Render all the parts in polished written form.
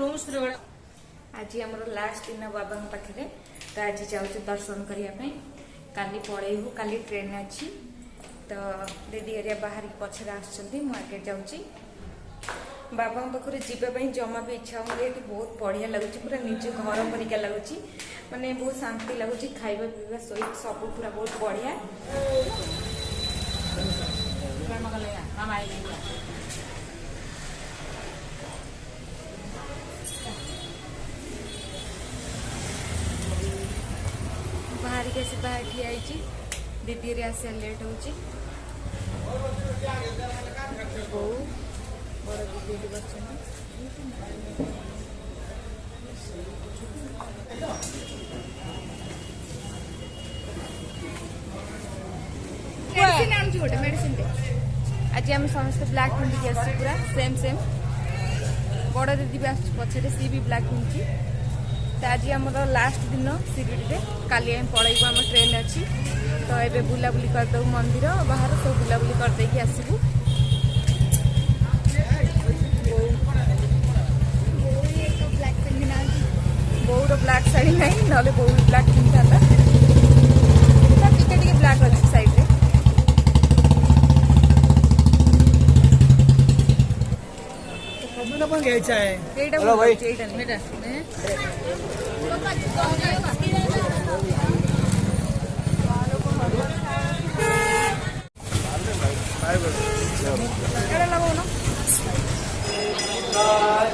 आज आम लास्ट दिन बाबा पाखे तो आज जाऊँ दर्शन करने काली पलैबू काली ट्रेन अच्छी तो दीदी एरिया बाहर पछरे आगे जाऊँगी बाबा पाखे जावाई जमा भी इच्छा हो बहुत बढ़िया लगुच पूरा निज घर परिका लगुच माने बहुत शांति लगुच खाଇବା पीवा सहित सब पूरा बहुत बढ़िया बाहर के सीधा ठिया दीदी रे आस लेट हो बड़ दीदी बच्चे मेडिसिन आज आम समस्त ब्लैक पिंधिक आस पूरा सेम सेम बड़ दीदी भी आस पछे सी भी ब्लैक पिंधि तो आज आम लास्ट दिन शिरडी काली आम पलैबू आम ट्रेन अच्छी तो ये बुलाबुली करदे मंदिर बाहर सब बुलाबुली करदे आसबू बोर ब्लैक शाड़ी नहीं ना बोर ब्लैक पिंध टे ब्लैक अच्छी साइड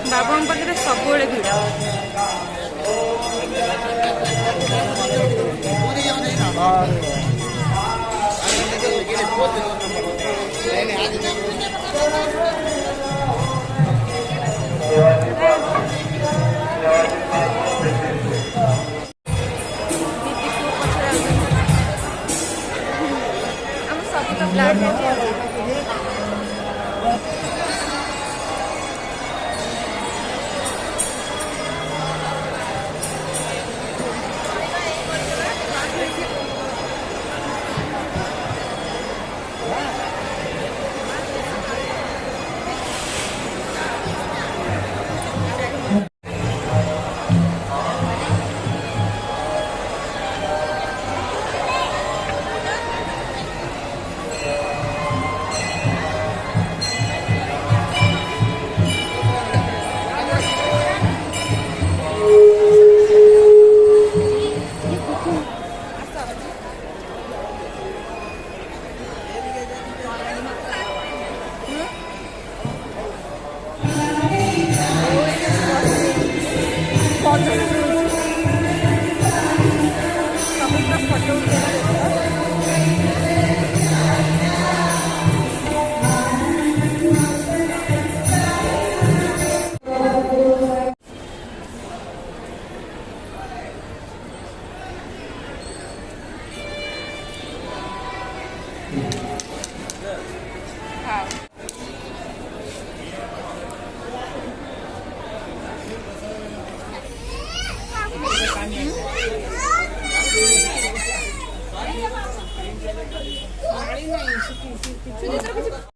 बाबा पाखे सब भिड़ सब तो ब्लैक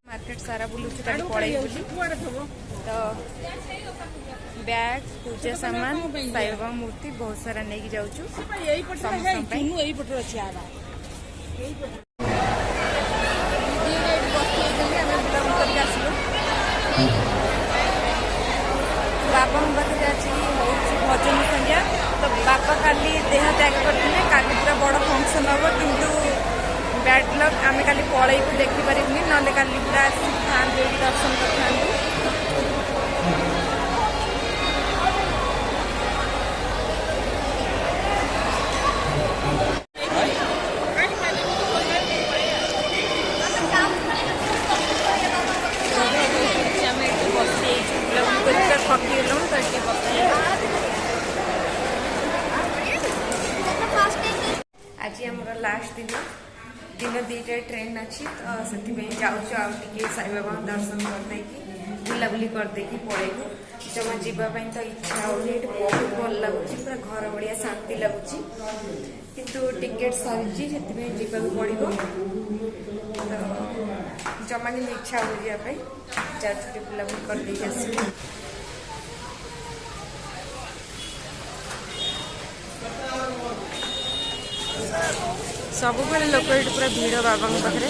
मार्केट सारा बुलूँ पड़े तो बैग पूजा सामान साई बाबा मूर्ति बहुत सारा नहीं बाबा पाखे आज भजन संज्ञा तो बापा काली देह त्याग करते काली पूरा बड़ फंक्शन हम किंतु बैड लक आम काली पलैबू देखिपारे ना काली पूरा था दर्शन कर आज आम लास्ट दिन दिन दीटा ट्रेन अच्छी तो से जाऊँ साई बाबा दर्शन करदे बुलाबुली करदे पलैबू जमा जावाई तो इच्छा हो बहुत भल लगुच पूरा घर बढ़िया शांति लगुच किंतु टिकेट सरी से पड़ो जमा कि इच्छा हो जावाई बुलाबुली करदे आस सब बेले लोक ये पूरा भिड़ बाबा पाखे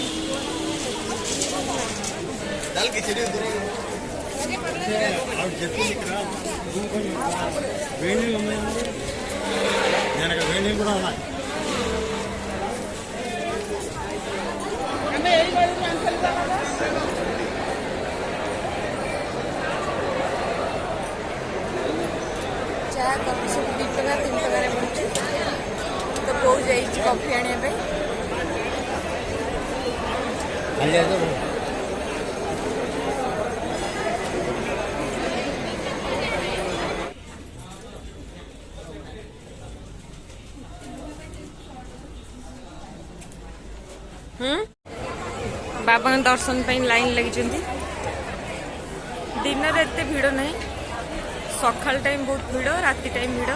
चाह कप सब 2 टका 3 टका पड़े तो बो जा कॉफी आने बाबा दर्शन पर लाइन लगी दिन में एत भिड़ ना सकाल टाइम बहुत भिड़ राति टाइम भिड़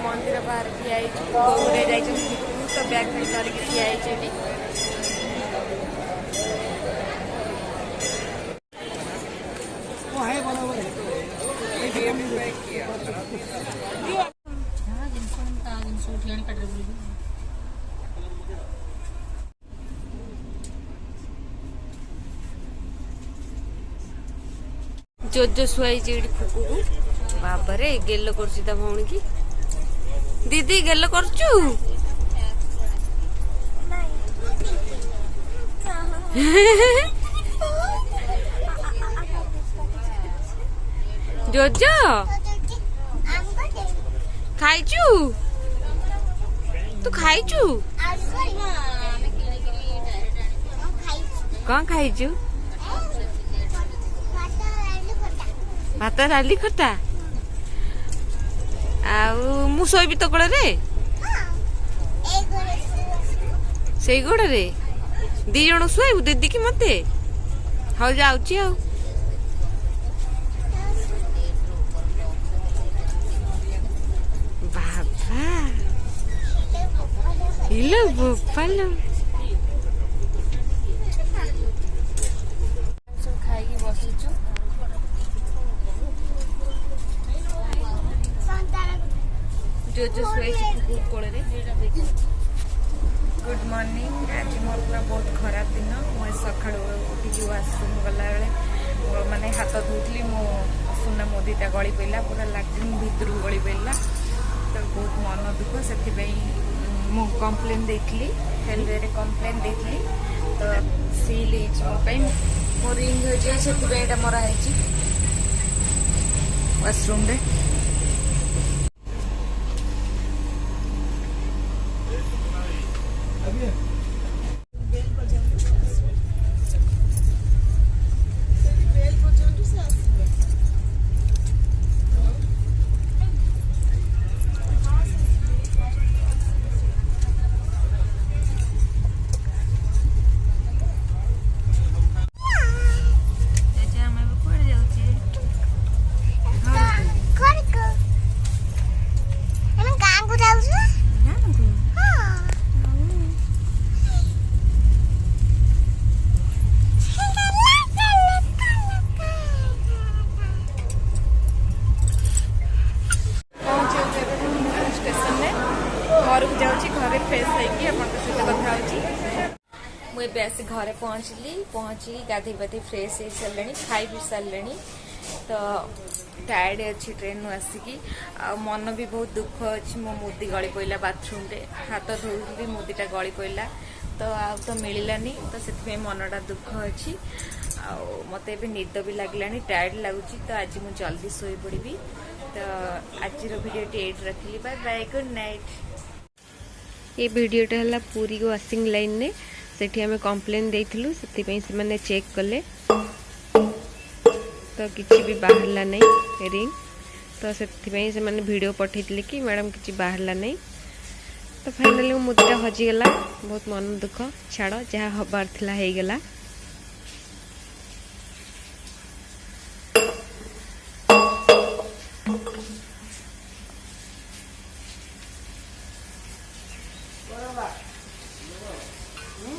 मंदिर बाहर ठिया तो बैग धरिक ठिया जोजो शुआई फुकू बाबरे गेल कर भौणी की दीदी गेल करचु जोजो खाइचु तू खाइचु कौन खाइचु भात डाली खटा आउ शोबी तो कड़े से गोड़ रे 2 जन शुआबू दीदी की मते हाँ जाऊँगी आ बाबा इलो बोपालो खाई बसीचु जो शुआई कोड़े गुड मॉर्निंग आज मोर पूरा बहुत खराब दिन मुझे सका उठी वाशरूम गला बेले माने हाथ धोली मो सुना मोदीटा गली पड़ा पूरा लाट्रिन भितर गली पड़ा तो बहुत मन दुख से मु कम्प्लेन देती रेलवे कम्प्लेन देती तो सील मो रिंग हो मरा वाशरूम रे मुझे आसी घरे पहुँची गाधे बाधे फ्रेश हो सारे खाई भी सारे तो टायर्ड अच्छी ट्रेन आसिकी मन भी बहुत दुख अच्छी मो मुदी गली पड़ा बाथरूम रे हाथ धोली मुदीटा गली पड़ा तो आ तो मिललानी तो से मनटा दुख अच्छी मत निद भी लगलानी टायर्ड लगुच तो आज मुझे जल्दी शोई पड़ी तो आज वीडियो ये रखिली बाय बाय गुड नाइट। ये वीडियोटा है पूरी वाशिंग लाइन ने सेठी हमें कंप्लेन देइथिलु से माने चेक कले तो किसी भी बाहरला नहीं रिंग तो से माने वीडियो पठेइथिले कि मैडम किसी बाहरला नहीं तो फाइनली मो मुदीटा हजिगला बहुत मन दुख छाड़ जहाँ हबार थिला हे गला। ଆମେ